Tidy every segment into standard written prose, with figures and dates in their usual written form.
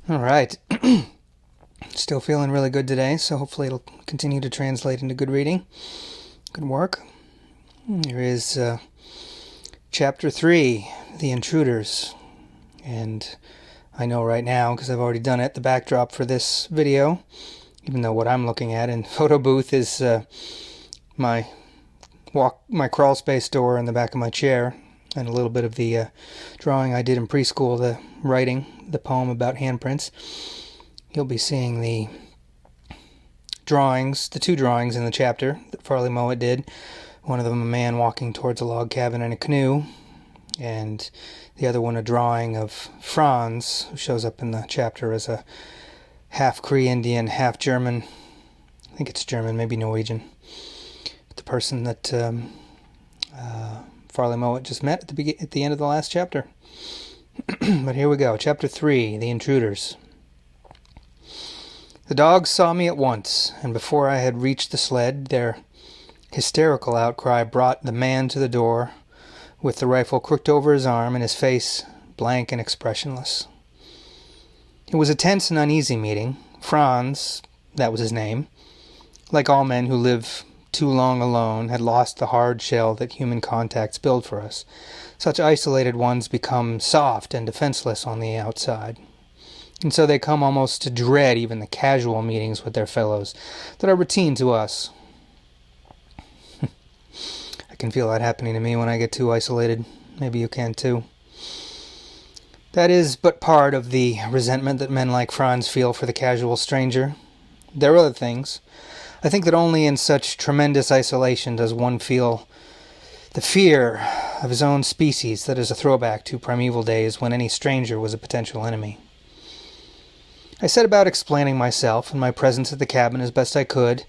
All right. Still feeling really good today, so hopefully it'll continue to translate into good reading. Good work. Here is Chapter 3, The Intruders. And I know right now, because I've already done it, the backdrop for this video, even though what I'm looking at in photo booth is my crawl space door in the back of my chair, and a little bit of the drawing I did in preschool, the writing, the poem about handprints. You'll be seeing the drawings, the two drawings in the chapter that Farley Mowat did. One of them a man walking towards a log cabin in a canoe, and the other one a drawing of Franz, who shows up in the chapter as a half Cree Indian, half German, I think it's German, maybe Norwegian, the person that Farley Mowat just met at the end of the last chapter. But here we go, Chapter 3, The Intruders. The dogs saw me at once, and before I had reached the sled, their hysterical outcry brought the man to the door, with the rifle crooked over his arm and his face blank and expressionless. It was a tense and uneasy meeting. Franz, that was his name, like all men who live too long alone, had lost the hard shell that human contacts build for us. Such isolated ones become soft and defenseless on the outside. And so they come almost to dread even the casual meetings with their fellows that are routine to us. I can feel that happening to me when I get too isolated. Maybe you can too. That is but part of the resentment that men like Franz feel for the casual stranger. There are other things. I think that only in such tremendous isolation does one feel the fear of his own species that is a throwback to primeval days when any stranger was a potential enemy. I set about explaining myself and my presence at the cabin as best I could,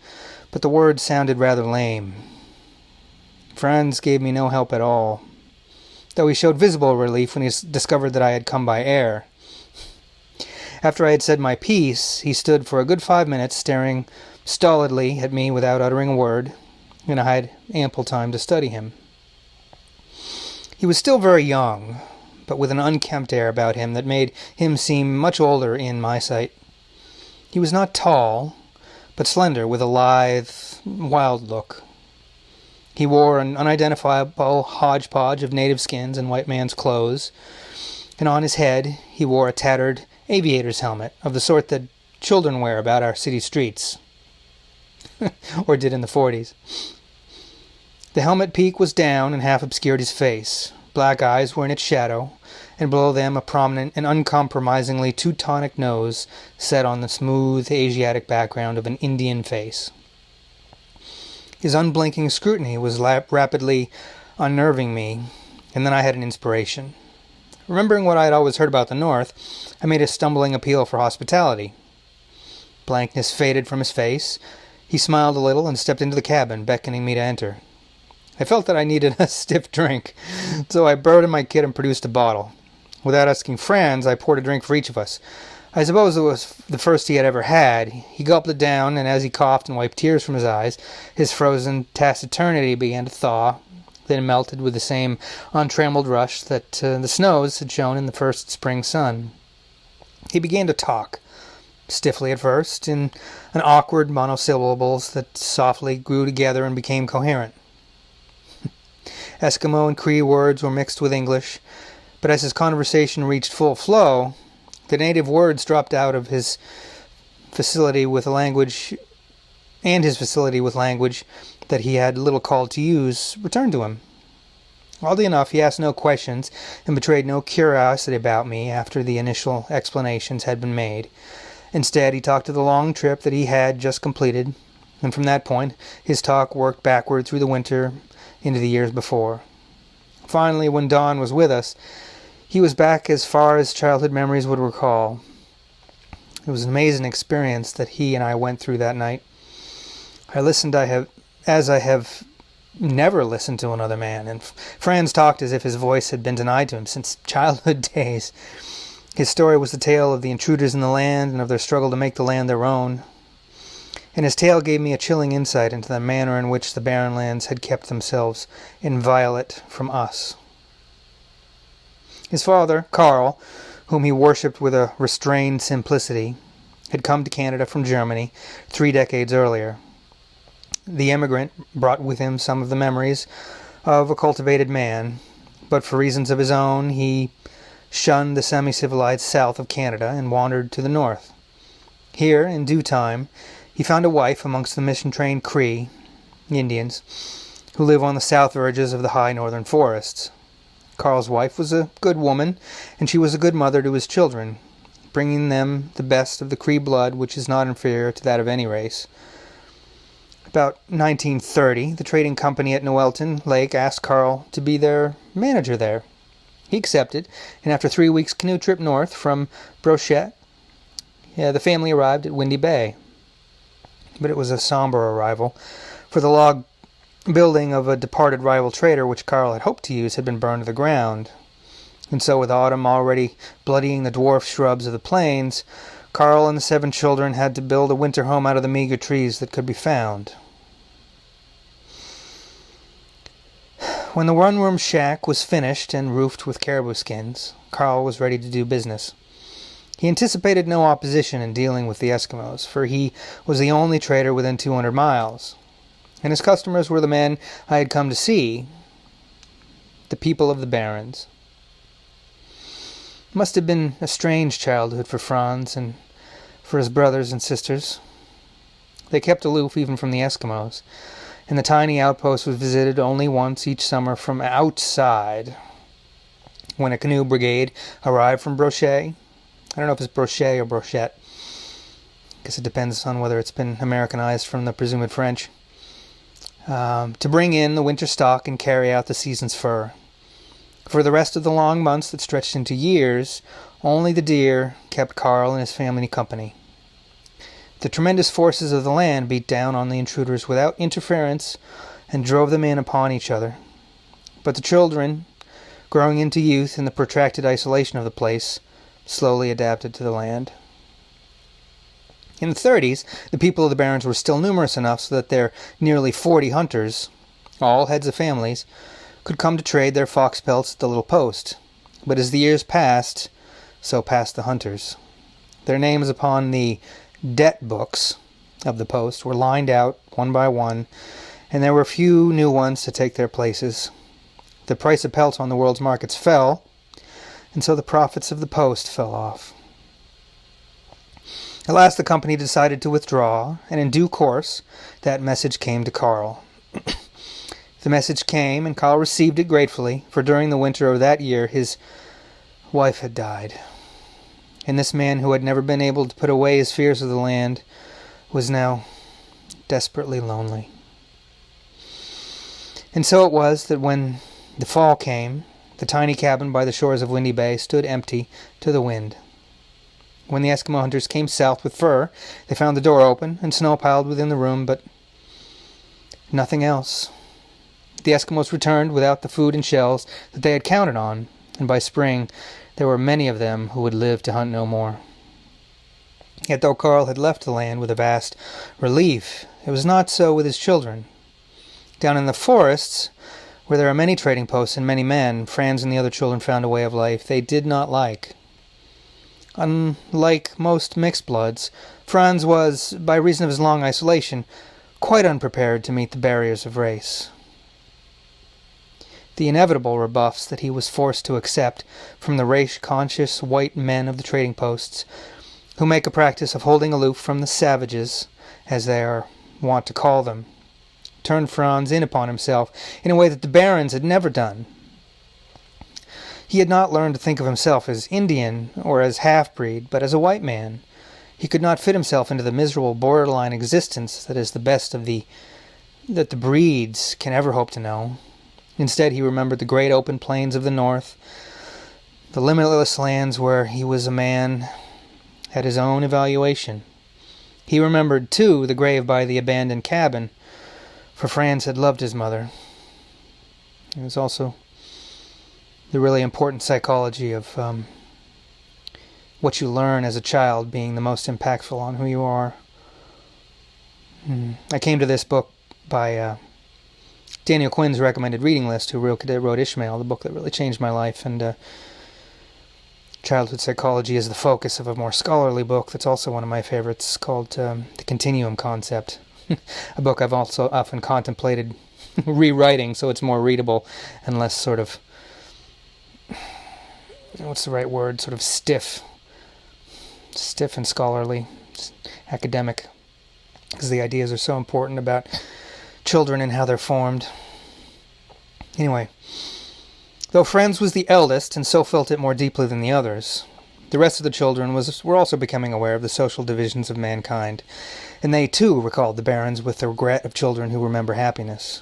but the words sounded rather lame. Franz gave me no help at all, though he showed visible relief when he discovered that I had come by air. After I had said my piece, he stood for a good 5 minutes staring stolidly at me without uttering a word, and I had ample time to study him. He was still very young, but with an unkempt air about him that made him seem much older in my sight. He was not tall, but slender, with a lithe, wild look. He wore an unidentifiable hodgepodge of native skins and white man's clothes, and on his head he wore a tattered aviator's helmet of the sort that children wear about our city streets, or did in the 40s. The helmet peak was down and half obscured his face. Black eyes were in its shadow, and below them a prominent and uncompromisingly Teutonic nose set on the smooth Asiatic background of an Indian face. His unblinking scrutiny was rapidly unnerving me, and then I had an inspiration. Remembering what I had always heard about the North, I made a stumbling appeal for hospitality. Blankness faded from his face. He smiled a little and stepped into the cabin, beckoning me to enter. I felt that I needed a stiff drink, so I burrowed in my kit and produced a bottle. Without asking Franz, I poured a drink for each of us. I suppose it was the first he had ever had. He gulped it down, and as he coughed and wiped tears from his eyes, his frozen taciturnity began to thaw, then melted with the same untrammeled rush that the snows had shown in the first spring sun. He began to talk, stiffly at first, in an awkward monosyllables that softly grew together and became coherent. Eskimo and Cree words were mixed with English, but as his conversation reached full flow, the native words dropped out of his facility with language that he had little call to use returned to him. Oddly enough, he asked no questions and betrayed no curiosity about me after the initial explanations had been made. Instead, he talked of the long trip that he had just completed, and from that point, his talk worked backward through the winter into the years before. Finally, when Dawn was with us, he was back as far as childhood memories would recall. It was an amazing experience that he and I went through that night. I listened as I have never listened to another man, and Franz talked as if his voice had been denied to him since childhood days. His story was the tale of the intruders in the land and of their struggle to make the land their own. And his tale gave me a chilling insight into the manner in which the barren lands had kept themselves inviolate from us. His father, Carl, whom he worshipped with a restrained simplicity, had come to Canada from Germany 3 decades earlier. The immigrant brought with him some of the memories of a cultivated man, but for reasons of his own, he shunned the semi-civilized south of Canada and wandered to the north. Here, in due time, he found a wife amongst the mission-trained Cree, Indians, who live on the south verges of the high northern forests. Carl's wife was a good woman, and she was a good mother to his children, bringing them the best of the Cree blood, which is not inferior to that of any race. About 1930, the trading company at Nowelton Lake asked Carl to be their manager there. He accepted, and after 3 weeks' canoe trip north from Brochet, the family arrived at Windy Bay. But it was a somber arrival, for the log building of a departed rival trader which Carl had hoped to use had been burned to the ground. And so, with autumn already bloodying the dwarf shrubs of the plains, Carl and the 7 children had to build a winter home out of the meager trees that could be found. When the one-room shack was finished and roofed with caribou skins, Carl was ready to do business. He anticipated no opposition in dealing with the Eskimos, for he was the only trader within 200 miles, and his customers were the men I had come to see, the people of the Barrens. It must have been a strange childhood for Franz and for his brothers and sisters. They kept aloof even from the Eskimos, and the tiny outpost was visited only once each summer from outside. When a canoe brigade arrived from Brochet, I don't know if it's Brochet or Brochette, I guess it depends on whether it's been Americanized from the presumed French, to bring in the winter stock and carry out the season's fur. For the rest of the long months that stretched into years, only the deer kept Carl and his family company. The tremendous forces of the land beat down on the intruders without interference and drove them in upon each other. But the children, growing into youth in the protracted isolation of the place, slowly adapted to the land. In the 30s, the people of the Barrens were still numerous enough so that their nearly 40 hunters, all heads of families, could come to trade their fox pelts at the little post. But as the years passed, so passed the hunters. Their names upon the debt books of the post were lined out one by one, and there were few new ones to take their places. The price of pelts on the world's markets fell, and so the profits of the post fell off. At last the company decided to withdraw, and in due course that message came to Carl. The message came, and Carl received it gratefully, for during the winter of that year his wife had died. And this man who had never been able to put away his fears of the land was now desperately lonely. And so it was that when the fall came, the tiny cabin by the shores of Windy Bay stood empty to the wind. When the Eskimo hunters came south with fur, they found the door open and snow piled within the room, but nothing else. The Eskimos returned without the food and shells that they had counted on, and by spring there were many of them who would live to hunt no more. Yet though Carl had left the land with a vast relief, it was not so with his children. Down in the forests, where there are many trading posts and many men, Franz and the other children found a way of life they did not like. Unlike most mixed bloods, Franz was, by reason of his long isolation, quite unprepared to meet the barriers of race. The inevitable rebuffs that he was forced to accept from the race-conscious white men of the trading posts, who make a practice of holding aloof from the savages, as they are wont to call them, turned Franz in upon himself in a way that the Barrens had never done. He had not learned to think of himself as Indian or as half-breed, but as a white man. He could not fit himself into the miserable borderline existence that is the best of that the breeds can ever hope to know. Instead, he remembered the great open plains of the north, the limitless lands where he was a man at his own evaluation. He remembered, too, the grave by the abandoned cabin, for Franz had loved his mother. It was also the really important psychology of what you learn as a child being the most impactful on who you are. I came to this book by Daniel Quinn's recommended reading list, who wrote Ishmael, the book that really changed my life. And childhood psychology as the focus of a more scholarly book that's also one of my favorites called The Continuum Concept. A book I've also often contemplated rewriting so it's more readable and less sort of, what's the right word, sort of stiff and scholarly, academic, because the ideas are so important about children and how they're formed. Anyway, though Franz was the eldest and so felt it more deeply than the others, the rest of the children were also becoming aware of the social divisions of mankind, and they too recalled the Barrens with the regret of children who remember happiness.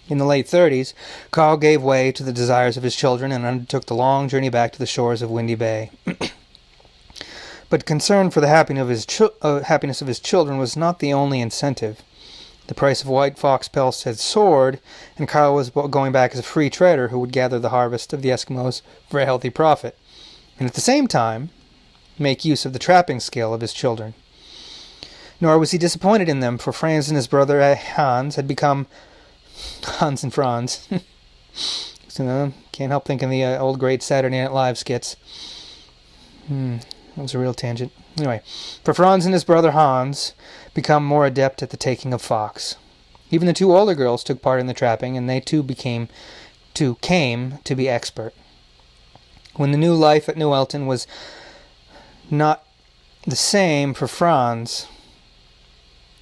In the late 30s, Carl gave way to the desires of his children and undertook the long journey back to the shores of Windy Bay. But concern for the happiness of his children was not the only incentive. The price of white fox pelts had soared, and Carl was going back as a free trader who would gather the harvest of the Eskimos for a healthy profit, and at the same time make use of the trapping skill of his children. Nor was he disappointed in them, for Franz and his brother Hans had become Hans and Franz. So, can't help thinking the old great Saturday Night Live skits. That was a real tangent. Anyway, for Franz and his brother Hans become more adept at the taking of fox. Even the two older girls took part in the trapping, and they too came to be expert. When the new life at New Elton was not the same for Franz,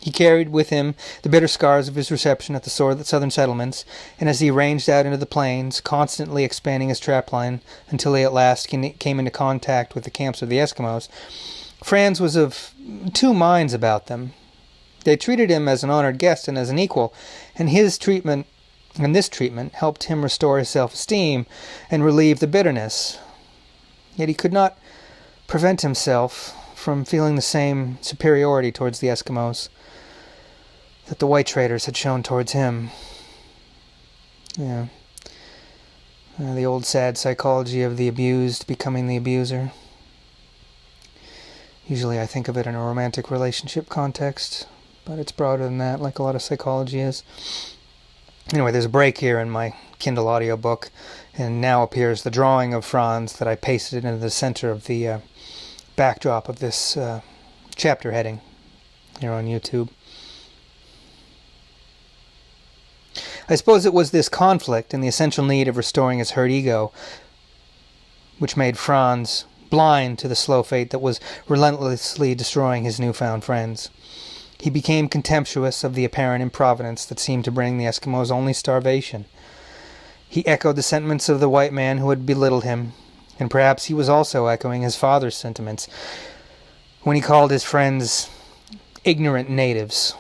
he carried with him the bitter scars of his reception at the southern settlements, and as he ranged out into the plains, constantly expanding his trapline until he at last came into contact with the camps of the Eskimos, Franz was of two minds about them. They treated him as an honored guest and as an equal, and this treatment helped him restore his self-esteem and relieve the bitterness. Yet he could not prevent himself from feeling the same superiority towards the Eskimos that the white traders had shown towards him. Yeah. The old sad psychology of the abused becoming the abuser. Usually I think of it in a romantic relationship context, but it's broader than that, like a lot of psychology is. Anyway, there's a break here in my Kindle audiobook, and now appears the drawing of Franz that I pasted into the center of the backdrop of this chapter heading here on YouTube. I suppose it was this conflict and the essential need of restoring his hurt ego which made Franz blind to the slow fate that was relentlessly destroying his newfound friends. He became contemptuous of the apparent improvidence that seemed to bring the Eskimos only starvation. He echoed the sentiments of the white man who had belittled him, and perhaps he was also echoing his father's sentiments when he called his friends ignorant natives.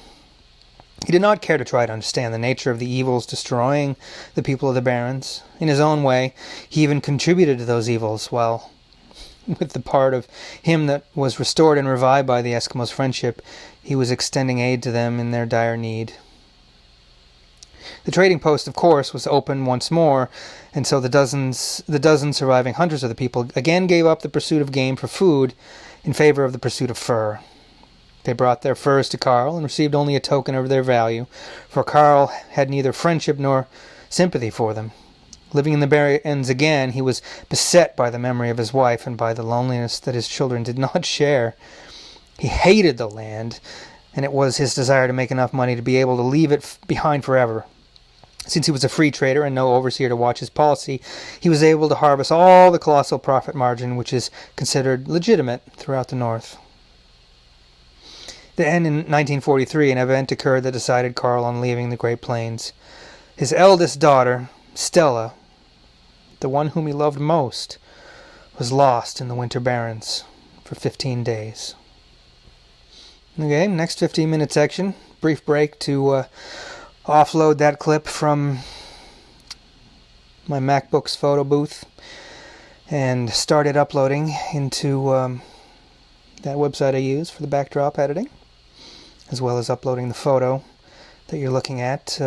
He did not care to try to understand the nature of the evils destroying the people of the Barrens. In his own way, he even contributed to those evils, while, with the part of him that was restored and revived by the Eskimos' friendship, he was extending aid to them in their dire need. The trading post, of course, was open once more, and so the dozen surviving hunters of the people again gave up the pursuit of game for food in favor of the pursuit of fur. They brought their furs to Carl and received only a token of their value, for Carl had neither friendship nor sympathy for them. Living in the Barrens again, he was beset by the memory of his wife and by the loneliness that his children did not share. He hated the land, and it was his desire to make enough money to be able to leave it behind forever. Since he was a free trader and no overseer to watch his policy, he was able to harvest all the colossal profit margin which is considered legitimate throughout the North. Then, in 1943, an event occurred that decided Carl on leaving the Great Plains. His eldest daughter, Stella, the one whom he loved most, was lost in the winter barrens for 15 days. Okay, next 15-minute section. Brief break to offload that clip from my MacBook's photo booth and started uploading into that website I use for the backdrop editing, as well as uploading the photo that you're looking at,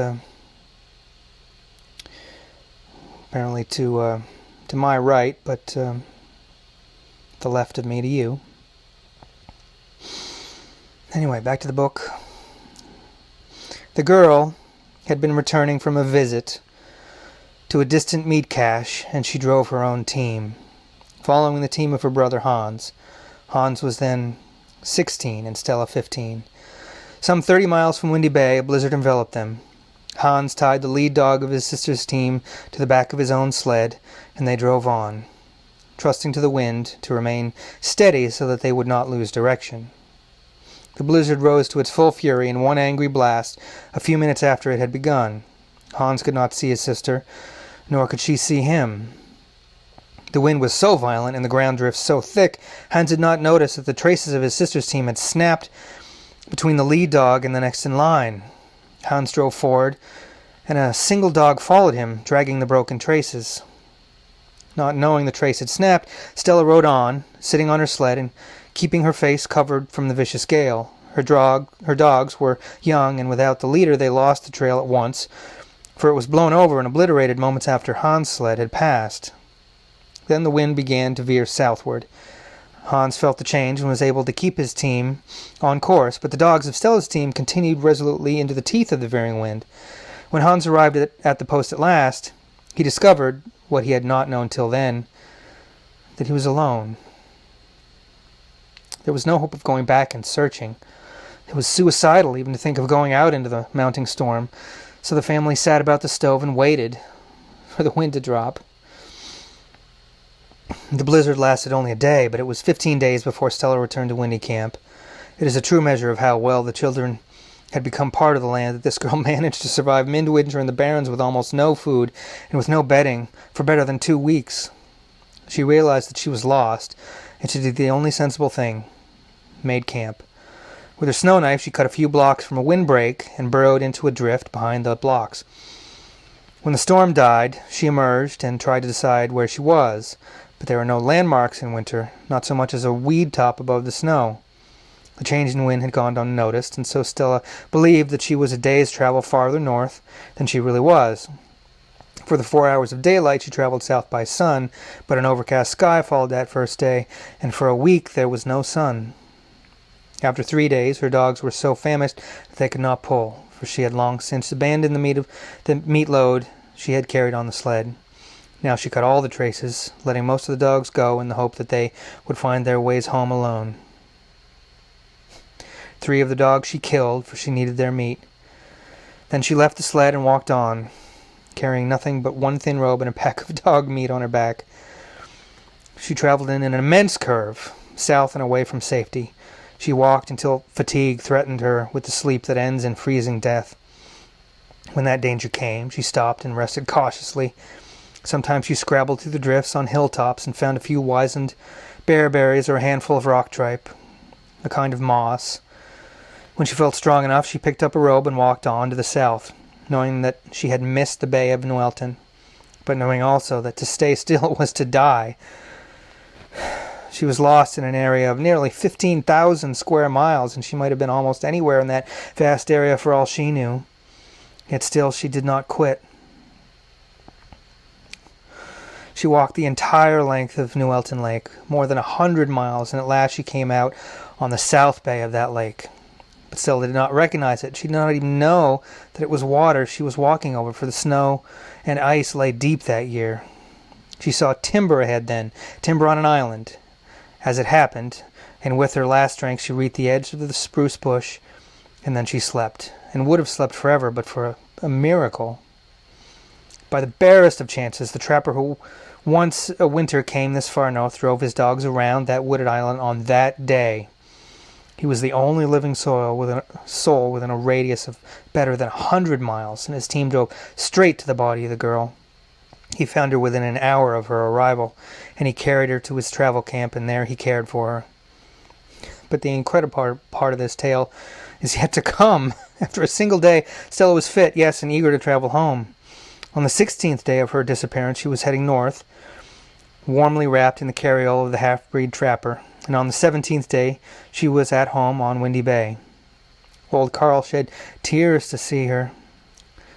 apparently to my right, but the left of me to you. Anyway, back to the book. The girl had been returning from a visit to a distant meat cache, and she drove her own team. following the team of her brother Hans. Hans was then 16 and Stella 15. Some 30 miles from Windy Bay, a blizzard enveloped them. Hans tied the lead dog of his sister's team to the back of his own sled, and they drove on, trusting to the wind to remain steady so that they would not lose direction. The blizzard rose to its full fury in one angry blast a few minutes after it had begun. Hans could not see his sister, nor could she see him. The wind was so violent and the ground drift so thick, Hans did not notice that the traces of his sister's team had snapped between the lead dog and the next in line. Hans drove forward, and a single dog followed him, dragging the broken traces. Not knowing the trace had snapped, Stella rode on, sitting on her sled and keeping her face covered from the vicious gale. Her dogs were young, and without the leader they lost the trail at once, for it was blown over and obliterated moments after Hans' sled had passed. Then the wind began to veer southward. Hans felt the change and was able to keep his team on course, but the dogs of Stella's team continued resolutely into the teeth of the veering wind. When Hans arrived at the post at last, he discovered, what he had not known till then, that he was alone. There was no hope of going back and searching. It was suicidal even to think of going out into the mounting storm, so the family sat about the stove and waited for the wind to drop. The blizzard lasted only a day, but it was 15 days before Stella returned to Windy Camp. It is a true measure of how well the children had become part of the land that this girl managed to survive midwinter in the Barrens with almost no food and with no bedding for better than 2 weeks. She realized that she was lost, and she did the only sensible thing: made camp. With her snow knife, she cut a few blocks from a windbreak and burrowed into a drift behind the blocks. When the storm died, she emerged and tried to decide where she was. But there were no landmarks in winter, not so much as a weed top above the snow. The change in wind had gone unnoticed, and so Stella believed that she was a day's travel farther north than she really was. For the 4 hours of daylight she traveled south by sun, but an overcast sky followed that first day, and for a week there was no sun. After 3 days her dogs were so famished that they could not pull, for she had long since abandoned the meat load she had carried on the sled. Now she cut all the traces, letting most of the dogs go in the hope that they would find their ways home alone. 3 of the dogs she killed, for she needed their meat. Then she left the sled and walked on, carrying nothing but one thin robe and a pack of dog meat on her back. She traveled in an immense curve, south and away from safety. She walked until fatigue threatened her with the sleep that ends in freezing death. When that danger came, she stopped and rested cautiously. Sometimes she scrabbled through the drifts on hilltops and found a few wizened bearberries or a handful of rock tripe, a kind of moss. When she felt strong enough, she picked up a robe and walked on to the south, knowing that she had missed the Bay of Nuelton, but knowing also that to stay still was to die. She was lost in an area of nearly 15,000 square miles, and she might have been almost anywhere in that vast area for all she knew. Yet still she did not quit. She walked the entire length of Nuelton Lake, more than 100 miles, and at last she came out on the south bay of that lake. But still did not recognize it. She did not even know that it was water she was walking over, for the snow and ice lay deep that year. She saw timber ahead then, timber on an island. As it happened, and with her last strength she reached the edge of the spruce bush, and then she slept, and would have slept forever but for a miracle. By the barest of chances, the trapper who once a winter came this far north drove his dogs around that wooded island on that day. He was the only living soul within a radius of better than 100 miles, and his team drove straight to the body of the girl. He found her within an hour of her arrival, and he carried her to his travel camp, and there he cared for her. But the incredible part of this tale is yet to come. After a single day, Stella was fit, yes, and eager to travel home. On the 16th day of her disappearance, she was heading north, warmly wrapped in the carryall of the half-breed trapper, and on the 17th day she was at home on Windy Bay. Old Carl shed tears to see her.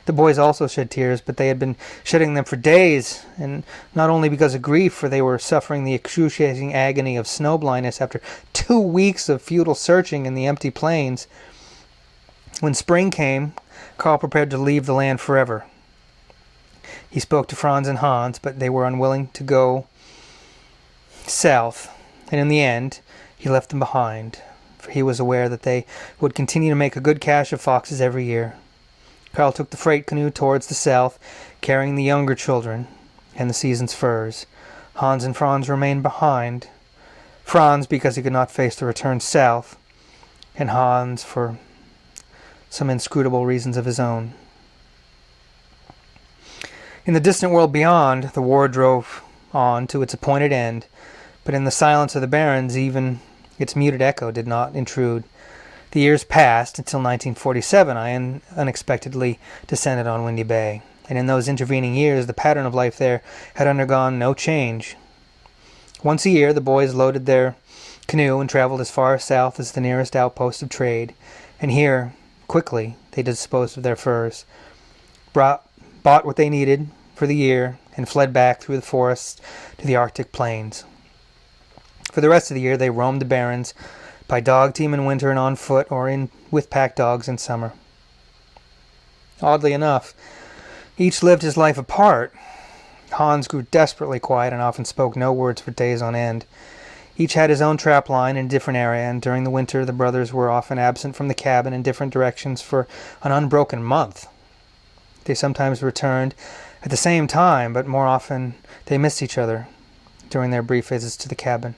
The boys also shed tears, but they had been shedding them for days, and not only because of grief, for they were suffering the excruciating agony of snow blindness after 2 weeks of futile searching in the empty plains. When spring came, Carl prepared to leave the land forever. He spoke to Franz and Hans, but they were unwilling to go south, and in the end he left them behind, for he was aware that they would continue to make a good cache of foxes every year. Carl took the freight canoe towards the south, carrying the younger children and the season's furs. Hans and Franz remained behind. Franz because he could not face the return south, and Hans for some inscrutable reasons of his own. In the distant world beyond, the war drove on to its appointed end, but in the silence of the Barrens, even its muted echo did not intrude. The years passed until 1947. I unexpectedly descended on Windy Bay, and in those intervening years the pattern of life there had undergone no change. Once a year the boys loaded their canoe and traveled as far south as the nearest outpost of trade, and here, quickly, they disposed of their furs, bought what they needed for the year, and fled back through the forests to the Arctic plains. For the rest of the year they roamed the Barrens, by dog team in winter and on foot, or with pack dogs in summer. Oddly enough, each lived his life apart. Hans grew desperately quiet and often spoke no words for days on end. Each had his own trap line in a different area, and during the winter the brothers were often absent from the cabin in different directions for an unbroken month. They sometimes returned at the same time, but more often they missed each other during their brief visits to the cabin.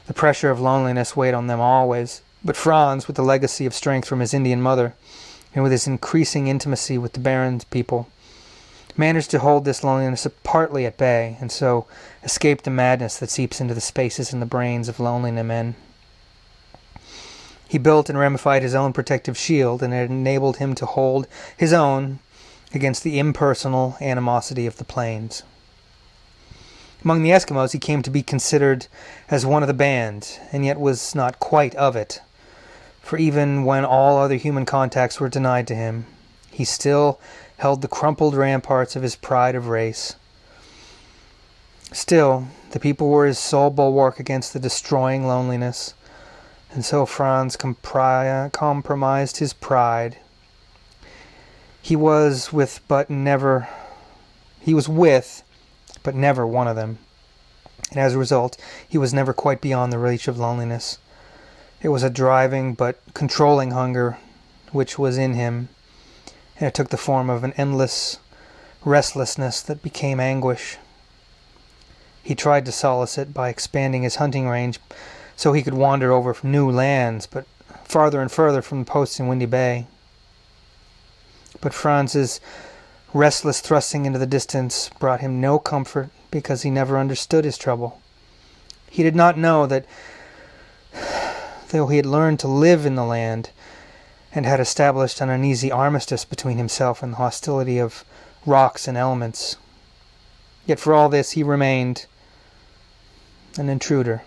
The pressure of loneliness weighed on them always, but Franz, with the legacy of strength from his Indian mother, and with his increasing intimacy with the Barrens people, managed to hold this loneliness partly at bay, and so escape the madness that seeps into the spaces in the brains of lonely men. He built and ramified his own protective shield, and it enabled him to hold his own against the impersonal animosity of the plains. Among the Eskimos he came to be considered as one of the band, and yet was not quite of it, for even when all other human contacts were denied to him, he still held the crumpled ramparts of his pride of race. Still, the people were his sole bulwark against the destroying loneliness, and so Franz compromised his pride. He was with, but never one of them, and as a result, he was never quite beyond the reach of loneliness. It was a driving but controlling hunger which was in him, and it took the form of an endless restlessness that became anguish. He tried to solace it by expanding his hunting range so he could wander over new lands, but farther and further from the posts in Windy Bay. But Franz's restless thrusting into the distance brought him no comfort, because he never understood his trouble. He did not know that, though he had learned to live in the land, and had established an uneasy armistice between himself and the hostility of rocks and elements, yet for all this he remained an intruder.